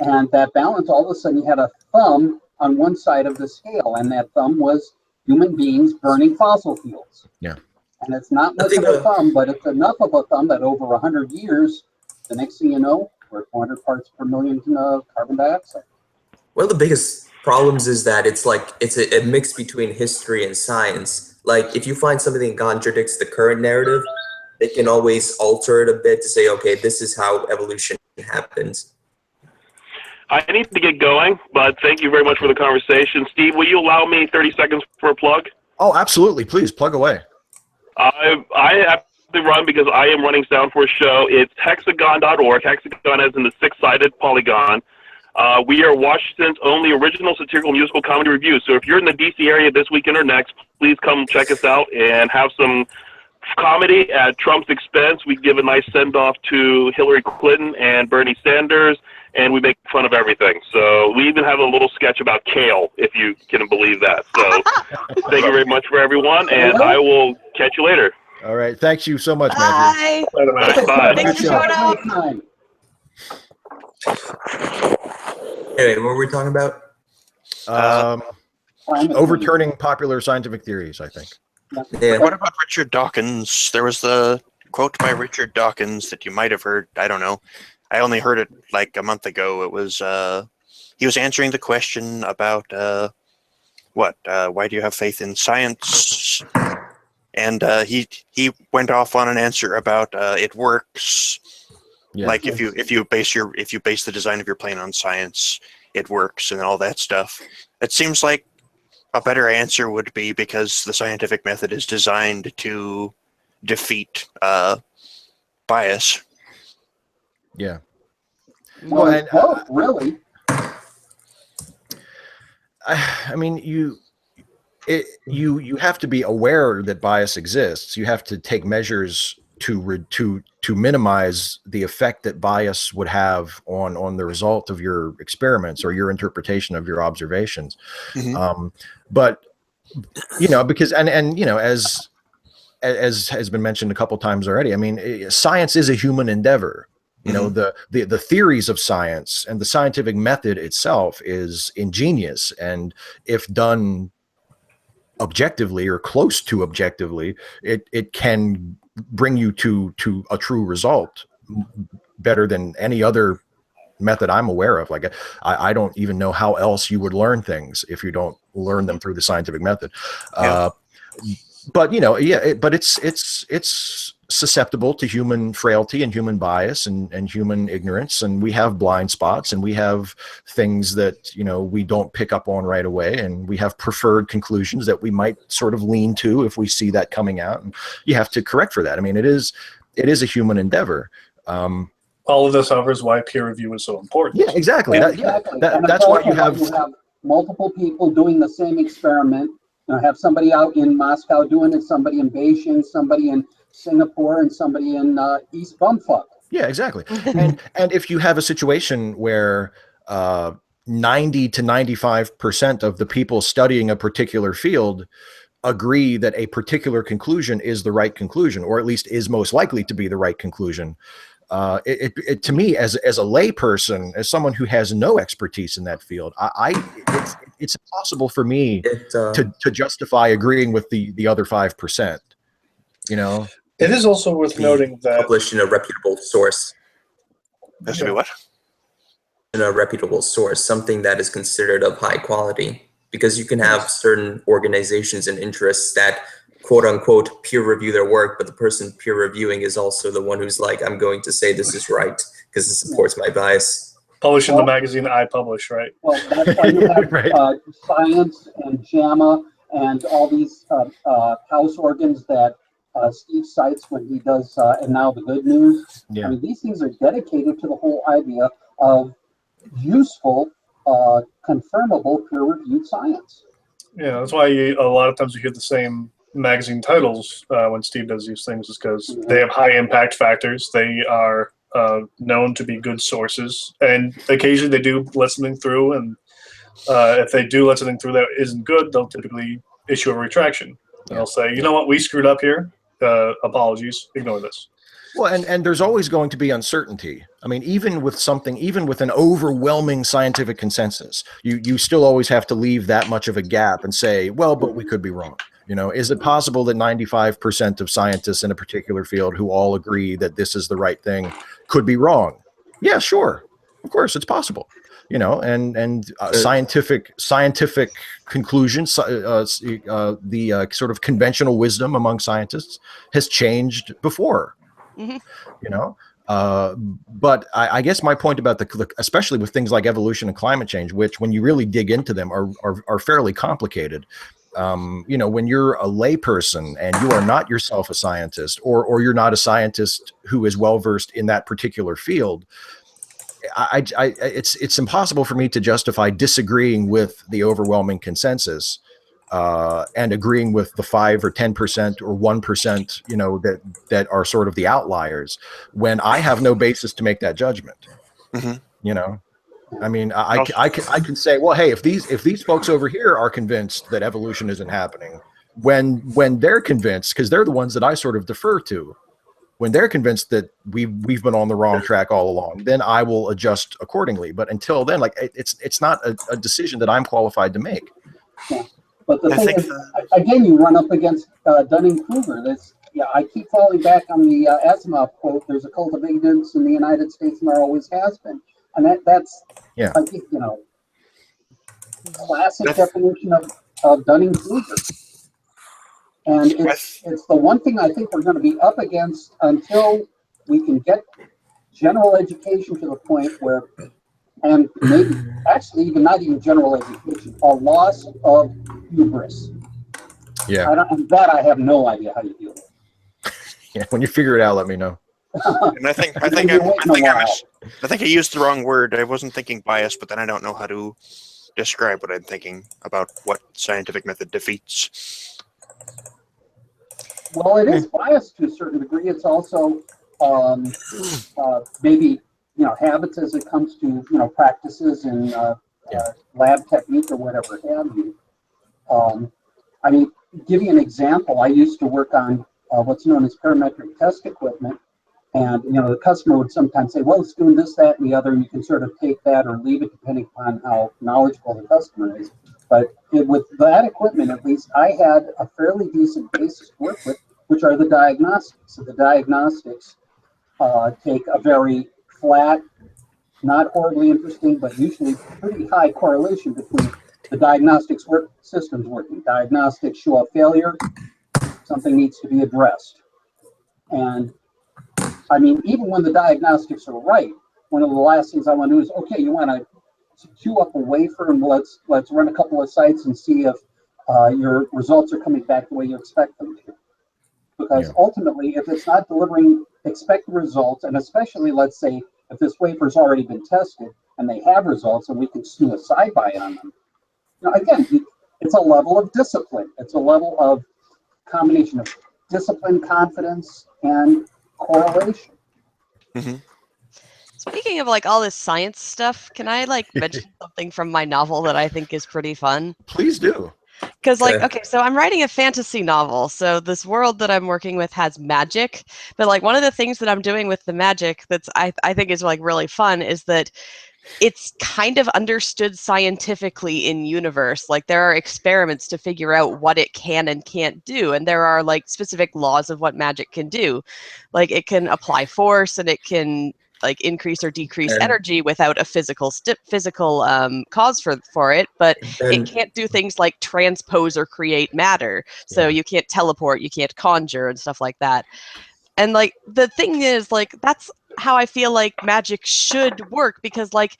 And that balance, all of a sudden, you had a thumb on one side of the scale, and that thumb was human beings burning fossil fuels. Yeah. And it's not much of a thumb, but it's enough of a thumb that over 100 years, the next thing you know, we're 400 parts per million carbon dioxide. One of the biggest problems is that it's a mix between history and science. Like if you find something that contradicts the current narrative, they can always alter it a bit to say, okay, this is how evolution happens. I need to get going, but thank you very much for the conversation. Steve, will you allow me 30 seconds for a plug? Oh, absolutely. Please, plug away. I have to run because I am running sound for a show. It's hexagon.org, hexagon as in the six-sided polygon. We are Washington's only original satirical musical comedy review. So if you're in the D.C. area this weekend or next, please come check us out and have some comedy at Trump's expense. We give a nice send-off to Hillary Clinton and Bernie Sanders, and we make fun of everything. So we even have a little sketch about kale, if you can believe that. So thank you very much for everyone, and I will catch you later. All right. Thank you so much, Matthew. Bye. Bye. Thanks for showing up. Anyway, what were we talking about? Overturning popular scientific theories, I think. Yeah. What about Richard Dawkins? There was the quote by Richard Dawkins that you might have heard. I don't know. I only heard it like a month ago. It was he was answering the question about why do you have faith in science? And he went off on an answer about it works. Yeah. Like if you base the design of your plane on science, it works and all that stuff. It seems like a better answer would be because the scientific method is designed to defeat bias. Yeah. Well, really. I mean, you have to be aware that bias exists. You have to take measures to minimize the effect that bias would have on the result of your experiments or your interpretation of your observations. Mm-hmm. But because as has been mentioned a couple times already, I mean, science is a human endeavor. The theories of science and the scientific method itself is ingenious, and if done objectively or close to objectively, it can bring you to a true result better than any other method I'm aware of. Like I don't even know how else you would learn things if you don't learn them through the scientific method. Yeah. But it's susceptible to human frailty and human bias and human ignorance, and we have blind spots, and we have things that we don't pick up on right away, and we have preferred conclusions that we might sort of lean to if we see that coming out, and you have to correct for that. I mean, it is a human endeavor. All of this, however, is why peer review is so important. Yeah, exactly. That's why you have multiple people doing the same experiment. Have somebody out in Moscow doing it, somebody in Beijing, somebody in Singapore, and somebody in East Bumfuck. Yeah, exactly. and if you have a situation where 90 to 95% of the people studying a particular field agree that a particular conclusion is the right conclusion, or at least is most likely to be the right conclusion, it to me, as a lay person, as someone who has no expertise in that field, it's impossible for me to justify agreeing with the other 5%. It is also worth noting that published in a reputable source. Has to be what? In a reputable source, something that is considered of high quality, because you can have certain organizations and interests that quote unquote peer review their work, but the person peer reviewing is also the one who's like, I'm going to say this is right because it supports my bias. Publish in the magazine I publish, right? Well, that's why you have right. Science and JAMA and all these house organs that Steve cites when he does And Now the Good News. Yeah. I mean, these things are dedicated to the whole idea of useful, confirmable, peer-reviewed science. Yeah, that's why a lot of times you hear the same magazine titles when Steve does these things, is because they have high impact factors. They are known to be good sources, and occasionally they do let something through, and if they do let something through that isn't good, they'll typically issue a retraction. They'll say, you know what, we screwed up here. Apologies, ignore this. Well, and there's always going to be uncertainty. I mean, even with an overwhelming scientific consensus, you still always have to leave that much of a gap and say, well, but we could be wrong. Is it possible that 95% of scientists in a particular field who all agree that this is the right thing could be wrong? Yeah, sure. Of course, it's possible. you know, and scientific conclusions, the sort of conventional wisdom among scientists has changed before, you know. But I guess my point about especially with things like evolution and climate change, which when you really dig into them are fairly complicated. You know, when you're a layperson and you are not yourself a scientist, or you're not a scientist who is well versed in that particular field, it's impossible for me to justify disagreeing with the overwhelming consensus and agreeing with the 5 or 10% or 1%, you know, that are sort of the outliers, when I have no basis to make that judgment. You know, I mean, I can say, well, hey, if these folks over here are convinced that evolution isn't happening, when they're convinced, because they're the ones that I sort of defer to, when they're convinced that we've been on the wrong track all along, then I will adjust accordingly. But until then, like, it's not a decision that I'm qualified to make. Yeah. But the thing is, again, you run up against Dunning-Kruger. I keep falling back on the Asimov quote. There's a cult of ignorance in the United States, and there always has been. And that's I think, you know, classic definition of Dunning-Kruger. And it's the one thing I think we're going to be up against until we can get general education to the point where, and maybe actually even not even general education, a loss of hubris. Yeah. I have no idea how you deal with it. Yeah, when you figure it out, let me know. And I think I used the wrong word. I wasn't thinking bias, but then I don't know how to describe what I'm thinking about what scientific method defeats. Well, it is biased to a certain degree. It's also maybe, you know, habits as it comes to, you know, practices and lab technique or whatever have you. I mean, give you an example. I used to work on what's known as parametric test equipment. And, you know, the customer would sometimes say, well, it's doing this, that, and the other. And you can sort of take that or leave it depending upon how knowledgeable the customer is. But with that equipment, at least, I had a fairly decent basis to work with, which are the diagnostics. So the diagnostics take a very flat, not horribly interesting, but usually pretty high correlation between the diagnostics systems working. Diagnostics show a failure, something needs to be addressed. And I mean, even when the diagnostics are right, one of the last things I want to do is, okay, you want to queue up a wafer and let's run a couple of sites and see if your results are coming back the way you expect them to. Because ultimately, if it's not delivering expected results, and especially, let's say, if this wafer's already been tested and they have results and we can do a side-by on them, you know, again, it's a level of discipline. It's a level of combination of discipline, confidence, and correlation. Speaking of like all this science stuff, can I like mention something from my novel that I think is pretty fun? Please do. Because like, okay, so I'm writing a fantasy novel. So this world that I'm working with has magic. But like one of the things that I'm doing with the magic that's I think is like really fun is that it's kind of understood scientifically in universe. Like there are experiments to figure out what it can and can't do. And there are like specific laws of what magic can do. Like it can apply force and it can like increase or decrease energy without a physical cause for it, but it can't do things like transpose or create matter. So you can't teleport, you can't conjure and stuff like that. And like the thing is, like that's how I feel like magic should work, because like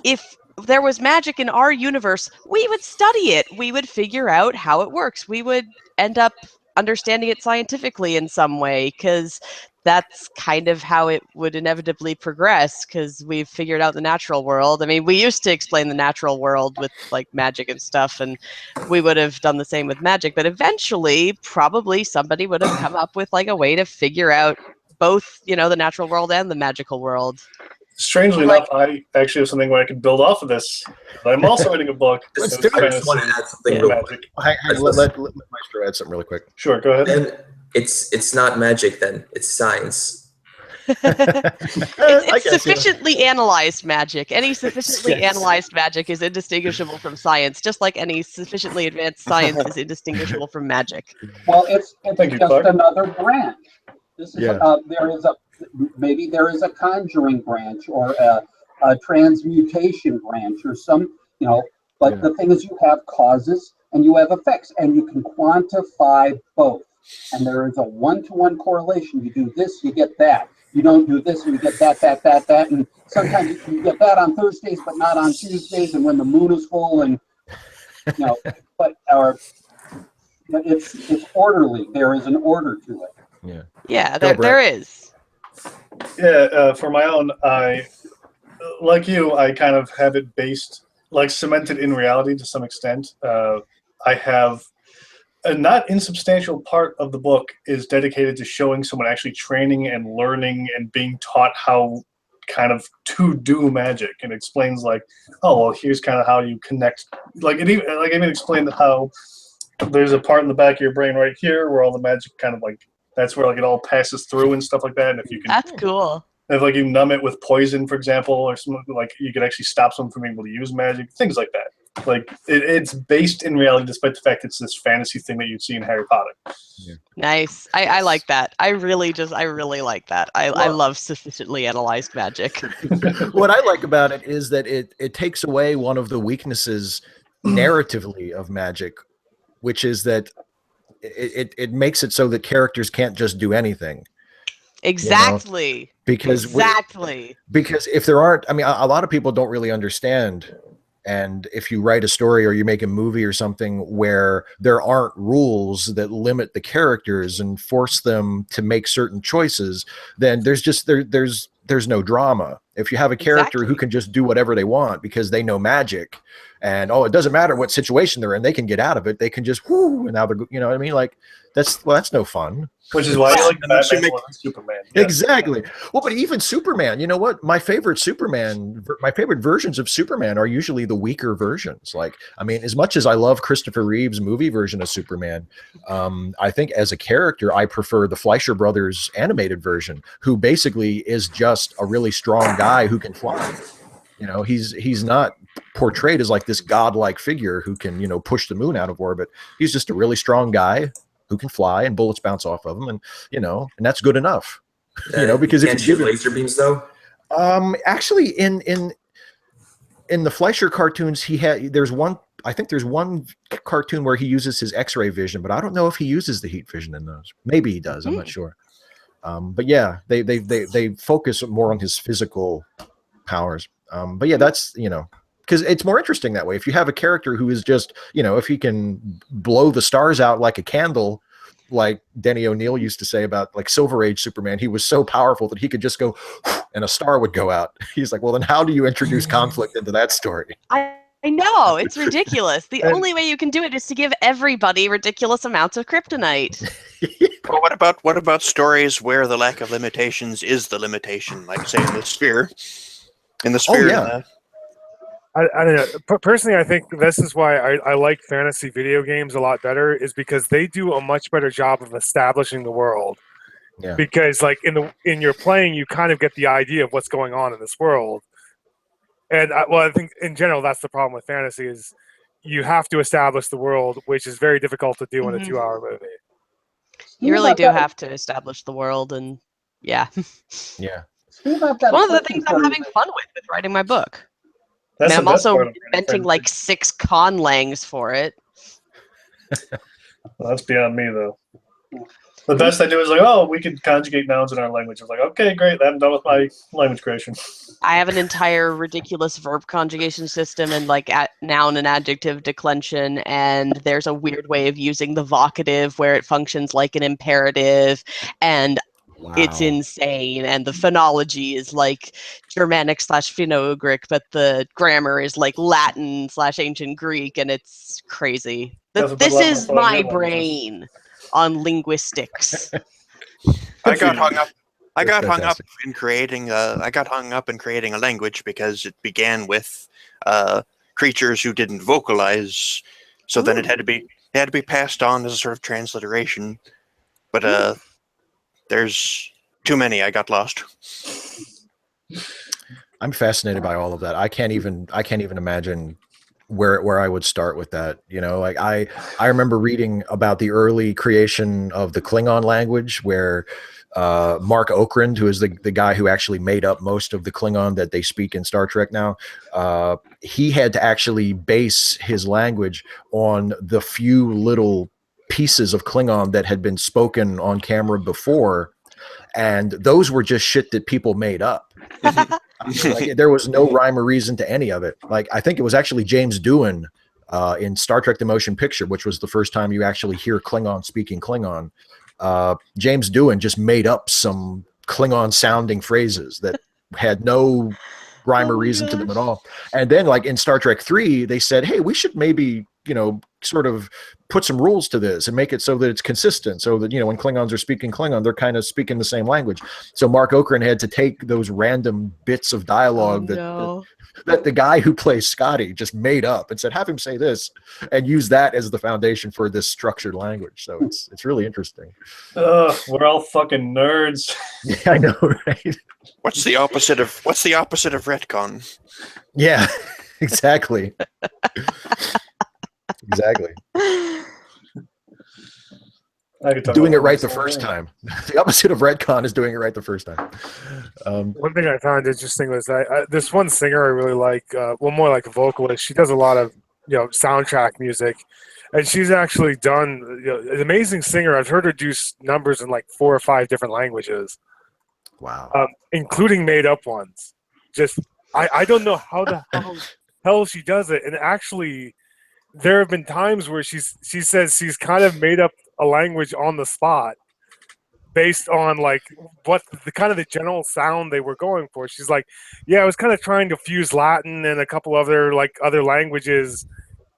if there was magic in our universe, we would study it, we would figure out how it works, we would end up understanding it scientifically in some way, because that's kind of how it would inevitably progress, because we've figured out the natural world. I mean, we used to explain the natural world with like magic and stuff, and we would have done the same with magic, but eventually probably somebody would have come up with like a way to figure out both, you know, the natural world and the magical world. Strangely enough, I actually have something where I can build off of this. I'm also writing a book. Let's do it. I just want to add something real quick. Let Maestro add something really quick. Sure, go ahead. Then it's not magic then. It's science. It's sufficiently analyzed magic. Any sufficiently analyzed magic is indistinguishable from science, just like any sufficiently advanced science is indistinguishable from magic. Well, it's just another branch. This is there is maybe there is a conjuring branch or a transmutation branch or some, but the thing is you have causes and you have effects, and you can quantify both. And there is a one-to-one correlation. You do this, you get that. You don't do this, and you get that. And sometimes you get that on Thursdays, but not on Tuesdays, and when the moon is full, and but it's orderly. There is an order to it. Yeah, there is. Yeah, for my own, like you, I kind of have it based, like cemented in reality to some extent. I have a not insubstantial part of the book is dedicated to showing someone actually training and learning and being taught how kind of to do magic, and explains like, oh well, here's kind of how you connect. Like it even explained how there's a part in the back of your brain right here where all the magic kind of like, that's where like it all passes through and stuff like that. And if you can, that's cool. If like you numb it with poison, for example, or something, like you could actually stop someone from being able to use magic, things like that. Like it's based in reality, despite the fact it's this fantasy thing that you'd see in Harry Potter. Yeah. Nice. I like that. I really like that. I love sufficiently analyzed magic. What I like about it is that it takes away one of the weaknesses narratively of magic, which is that it makes it so that characters can't just do anything. Exactly. Because if there aren't, I mean, a lot of people don't really understand. And if you write a story or you make a movie or something where there aren't rules that limit the characters and force them to make certain choices, then there's no drama. If you have a character who can just do whatever they want because they know magic, and it doesn't matter what situation they're in, they can get out of it. They can just and now they're, you know what I mean? Like that's no fun. Which is why I like Batman more than Superman. Yeah. Exactly. Well, but even Superman, you know what? My favorite versions of Superman are usually the weaker versions. Like, I mean, as much as I love Christopher Reeve's movie version of Superman, I think as a character, I prefer the Fleischer Brothers animated version, who basically is just a really strong guy who can fly. You know, he's not portrayed as like this godlike figure who can, push the moon out of orbit. He's just a really strong guy who can fly and bullets bounce off of him, and and that's good enough. Because if you give laser beams though, actually in the Fleischer cartoons, there's one cartoon where he uses his X-ray vision, but I don't know if he uses the heat vision in those. Maybe he does. I'm not sure. But yeah, they focus more on his physical powers. But yeah, that's because it's more interesting that way. If you have a character who is just, if he can blow the stars out like a candle, like Denny O'Neil used to say about like Silver Age Superman, he was so powerful that he could just go and a star would go out. He's like, well, then how do you introduce conflict into that story? I know, it's ridiculous. The only way you can do it is to give everybody ridiculous amounts of kryptonite. Well, what about stories where the lack of limitations is the limitation? Like say in the Sphere. I don't know. Personally, I think this is why I like fantasy video games a lot better, is because they do a much better job of establishing the world. Yeah. Because like in your playing, you kind of get the idea of what's going on in this world. And I think in general that's the problem with fantasy, is you have to establish the world, which is very difficult to do in a 2-hour movie. You really do have to establish the world, and yeah. Yeah. It's one of the things I'm having fun with writing my book. I'm also inventing like 6 conlangs for it. Well, that's beyond me, though. The best I do is like, we can conjugate nouns in our language. It's like, okay, great, I'm done with my language creation. I have an entire ridiculous verb conjugation system and like noun and adjective declension, and there's a weird way of using the vocative where it functions like an imperative, and it's insane. And the phonology is like Germanic / Finno-Ugric, but the grammar is like Latin / ancient Greek, and it's crazy. This is my brain on linguistics. I got hung up in creating a language because it began with creatures who didn't vocalize, so then it had to be passed on as a sort of transliteration. But there's too many. I got lost. I'm fascinated by all of that. I can't even imagine where I would start with that. Like I remember reading about the early creation of the Klingon language, where Mark Okrand, who is the guy who actually made up most of the Klingon that they speak in Star Trek now, he had to actually base his language on the few little pieces of Klingon that had been spoken on camera before, and those were just shit that people made up. Like, there was no rhyme or reason to any of it. Like, I think it was actually James Doohan in Star Trek: The Motion Picture, which was the first time you actually hear Klingon speaking Klingon. James Doohan just made up some Klingon sounding phrases that had no rhyme or reason to them at all. And then, like, in Star Trek 3, they said, hey, we should maybe, sort of put some rules to this and make it so that it's consistent, so that, when Klingons are speaking Klingon, they're kind of speaking the same language. So Mark Okrand had to take those random bits of dialogue that the guy who plays Scotty just made up and said, have him say this, and use that as the foundation for this structured language. So it's really interesting. We're all fucking nerds. Yeah, I know, right? What's the opposite of retcon? Yeah, exactly. Exactly. Doing it right the first time. The opposite of retcon is doing it right the first time. One thing I found interesting was this one singer I really like, more like a vocalist. She does a lot of soundtrack music, and she's actually done an amazing singer. I've heard her do numbers in like 4 or 5 different languages. Wow. Including made up ones. Just I don't know how the hell she does it, and actually there have been times where she says she's kind of made up a language on the spot based on like what the kind of the general sound they were going for. She's like, yeah, I was kind of trying to fuse Latin and a couple other languages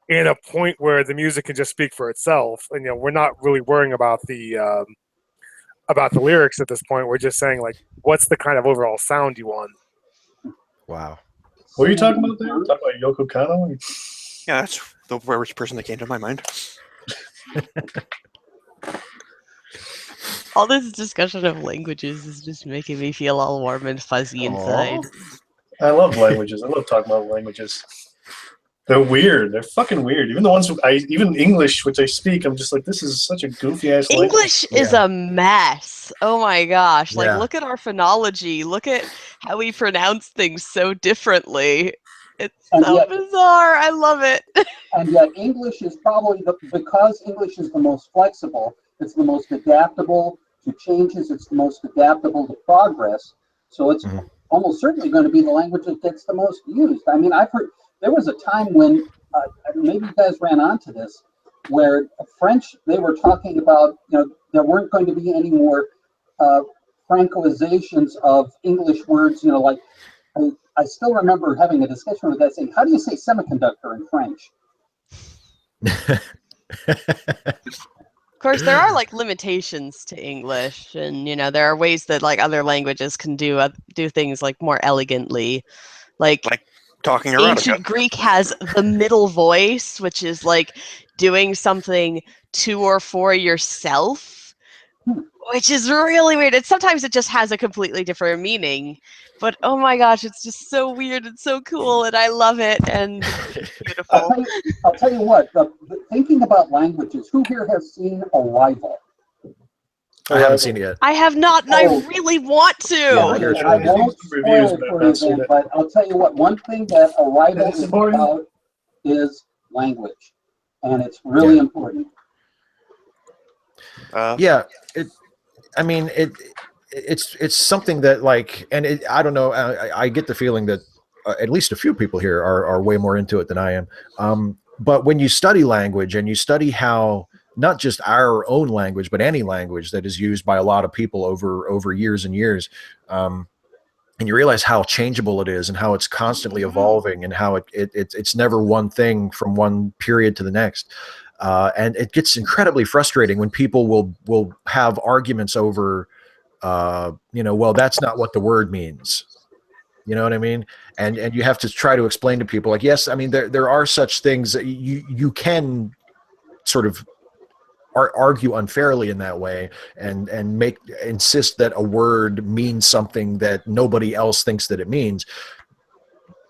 in a point where the music can just speak for itself, and we're not really worrying about the lyrics at this point. We're just saying, like, what's the kind of overall sound you want. Wow. What are you talking about there? Talking about Yoko Kanno? Yeah, that's the first person that came to my mind. All this discussion of languages is just making me feel all warm and fuzzy inside. I love languages. I love talking about languages. They're weird. They're fucking weird. Even the ones even English, which I speak, I'm just like, this is such a goofy ass language. English is a mess. Oh my gosh! Like, look at our phonology. Look at how we pronounce things so differently. It's so bizarre. I love it. And yet, English is probably because English is the most flexible. It's the most adaptable to changes. It's the most adaptable to progress. So it's almost certainly going to be the language that gets the most used. I mean, I've heard there was a time when maybe you guys ran onto this, where French, they were talking about, there weren't going to be any more francizations of English words. Like I still remember having a discussion with that saying, how do you say semiconductor in French? Of course, there are like limitations to English, and there are ways that like other languages can do things like more elegantly, like talking erotica. Ancient Greek has the middle voice, which is like doing something to or for yourself, which is really weird. Sometimes it just has a completely different meaning, but oh my gosh, it's just so weird and so cool, and I love it, and it's beautiful. I'll tell you what, thinking about languages, who here has seen Arrival? I haven't seen it yet. I have not, and I really want to. Yeah, I won't spoil it for you then, but I'll tell you what, one thing that Arrival is about is language, and it's really important. It's something that, like, and I don't know, I get the feeling that at least a few people here are way more into it than I am. But when you study language and you study how not just our own language, but any language that is used by a lot of people over years and years, and you realize how changeable it is and how it's constantly evolving and how it's never one thing from one period to the next. And it gets incredibly frustrating when people will have arguments over, well, that's not what the word means. You know what I mean? And you have to try to explain to people, like, yes, I mean, there are such things that you can sort of argue unfairly in that way and insist that a word means something that nobody else thinks that it means.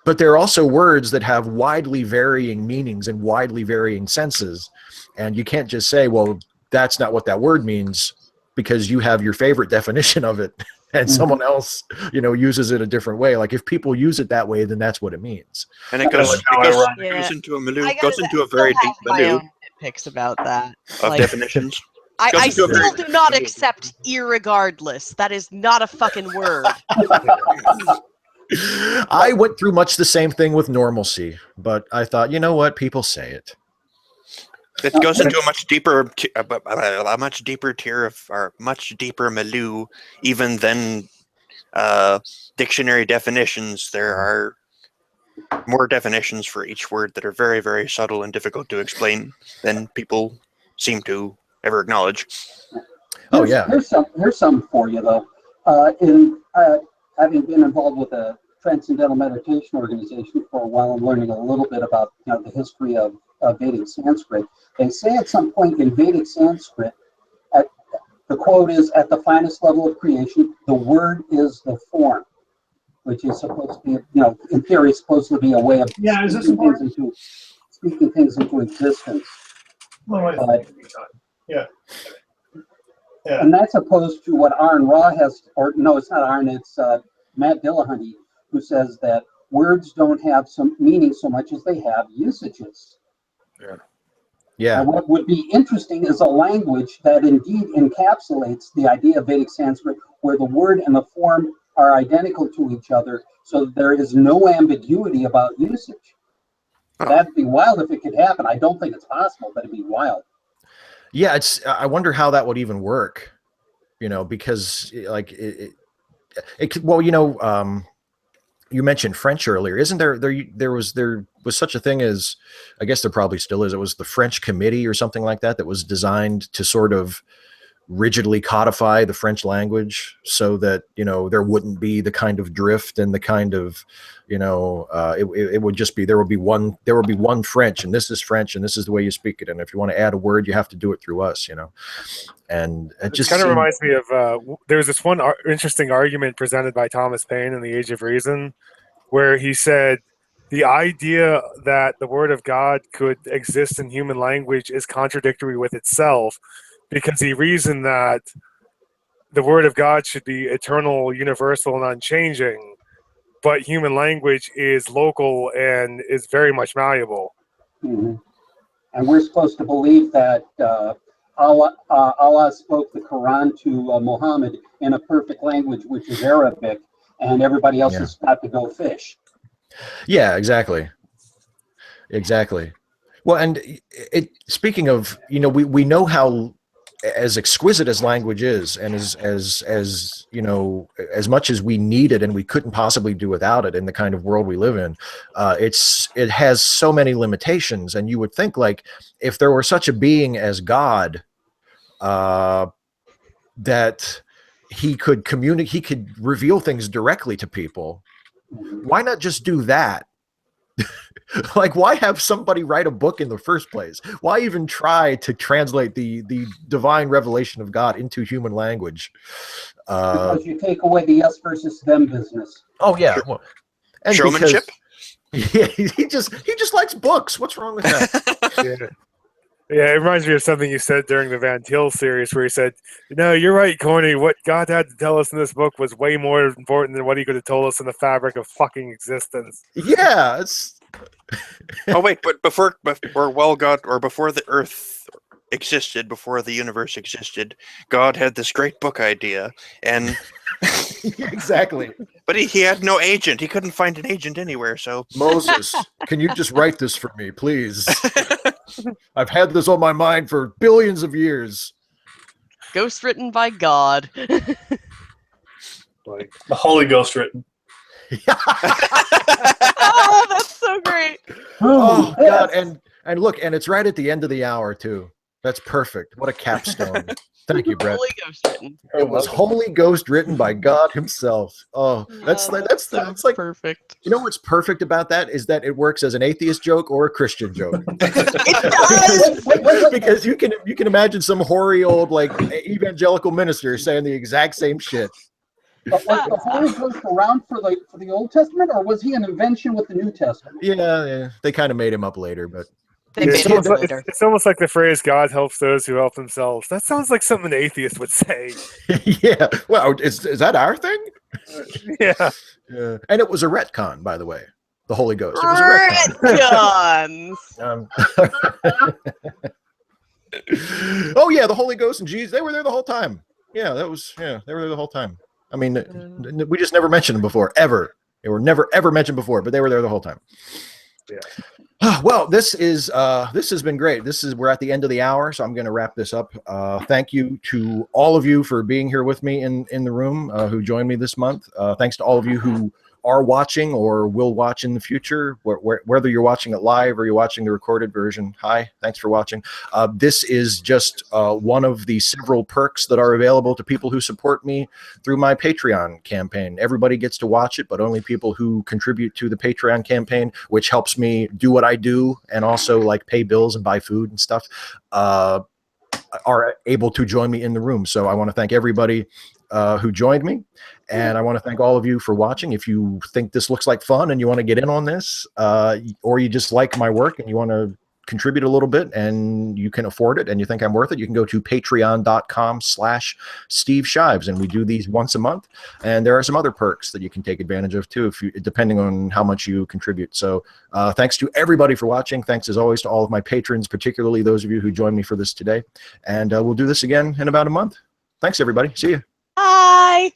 But there are also words that have widely varying meanings and widely varying senses. And you can't just say, well, that's not what that word means. because you have your favorite definition of it and someone else, uses it a different way. Like if people use it that way, then that's what it means. And it goes into a milieu, goes into a very deep milieu. Nitpicks about that. Of definitions. I still do not accept irregardless. That is not a fucking word. I went through much the same thing with normalcy, but I thought, you know what? People say it. It goes into a much deeper tier of, or much deeper milieu, even than dictionary definitions. There are more definitions for each word that are very, very subtle and difficult to explain than people seem to ever acknowledge. Oh yeah. Here's some for you though. Having been involved with a transcendental meditation organization for a while and learning a little bit about the history of Vedic Sanskrit, they say at some point in Vedic Sanskrit, the quote is, "At the finest level of creation, the word is the form," which is supposed to be, in theory, supposed to be a way of speaking things into existence. Yeah. And that's opposed to what Aaron Ra has, or no, it's not Aaron, it's Matt Dillahunty, who says that words don't have some meaning so much as they have usages. Yeah. And what would be interesting is a language that indeed encapsulates the idea of Vedic Sanskrit, where the word and the form are identical to each other, so that there is no ambiguity about usage. That'd be wild if it could happen. I don't think it's possible, but it'd be wild. Yeah, I wonder how that would even work, because like you mentioned French earlier. Isn't there was such a thing as, I guess there probably still is. It was the French Committee or something like that was designed to sort of rigidly codify the French language so that, there wouldn't be the kind of drift and the kind of, it would just be, there would be one French, and this is French and this is the way you speak it. And if you want to add a word, you have to do it through us, and it just kind of reminds me of, there's this one interesting argument presented by Thomas Paine in The Age of Reason, where he said the idea that the word of God could exist in human language is contradictory with itself, because he reasoned that the word of God should be eternal, universal, and unchanging, but human language is local and is very much malleable. Mm-hmm. And we're supposed to believe that Allah spoke the Quran to Muhammad in a perfect language, which is Arabic, and everybody else has got to go fish. Yeah, exactly. Well, and speaking of, we know how, as exquisite as language is, and as much as we need it and we couldn't possibly do without it in the kind of world we live in, it has so many limitations. And you would think, like, if there were such a being as God, that he could communicate, he could reveal things directly to people. Why not just do that? Like, why have somebody write a book in the first place? Why even try to translate the divine revelation of God into human language? Because you take away the us versus them business. Oh yeah, well, and showmanship. He just likes books. What's wrong with that? Yeah, it reminds me of something you said during the Van Til series, where he said, "No, you're right, Corny. What God had to tell us in this book was way more important than what he could have told us in the fabric of fucking existence." Yeah, it's. Oh wait, but before God, or before the Earth existed, before the universe existed, God had this great book idea, and exactly. But he had no agent. He couldn't find an agent anywhere. So Moses, can you just write this for me, please? I've had this on my mind for billions of years. Ghost written by God. Like the Holy Ghost written. Oh, that's so great. Oh God, and look, and it's right at the end of the hour too. That's perfect. What a capstone. Thank you, Brett. Holy Ghost written. It was Holy Ghost written by God himself. Oh, that's like perfect. You know what's perfect about that is that it works as an atheist joke or a Christian joke. It does. Because you can imagine some hoary old like evangelical minister saying the exact same shit. But was the Holy Ghost around for the Old Testament, or was he an invention with the New Testament? Yeah, they kind of made him up later, but It's almost like the phrase "God helps those who help themselves." That sounds like something an atheist would say. Yeah. Well, is that our thing? Yeah. And it was a retcon, by the way. The Holy Ghost. It was a retcon. Oh yeah, the Holy Ghost and Jesus, they were there the whole time. Yeah, they were there the whole time. I mean, we just never mentioned them before, ever. They were never ever mentioned before, but they were there the whole time. Yeah. Well, this has been great. We're at the end of the hour, so I'm going to wrap this up. Thank you to all of you for being here with me in the room, who joined me this month. Thanks to all of you who are watching or will watch in the future, whether you're watching it live or you're watching the recorded version. Hi, thanks for watching. This is just one of the several perks that are available to people who support me through my Patreon campaign. Everybody gets to watch it, but only people who contribute to the Patreon campaign, which helps me do what I do and also like pay bills and buy food and stuff, are able to join me in the room. So I want to thank everybody who joined me. And I want to thank all of you for watching. If you think this looks like fun and you want to get in on this, or you just like my work and you want to contribute a little bit and you can afford it and you think I'm worth it, you can go to patreon.com/Steve Shives. And we do these once a month. And there are some other perks that you can take advantage of too, depending on how much you contribute. So thanks to everybody for watching. Thanks as always to all of my patrons, particularly those of you who joined me for this today. And we'll do this again in about a month. Thanks everybody. See you. Bye.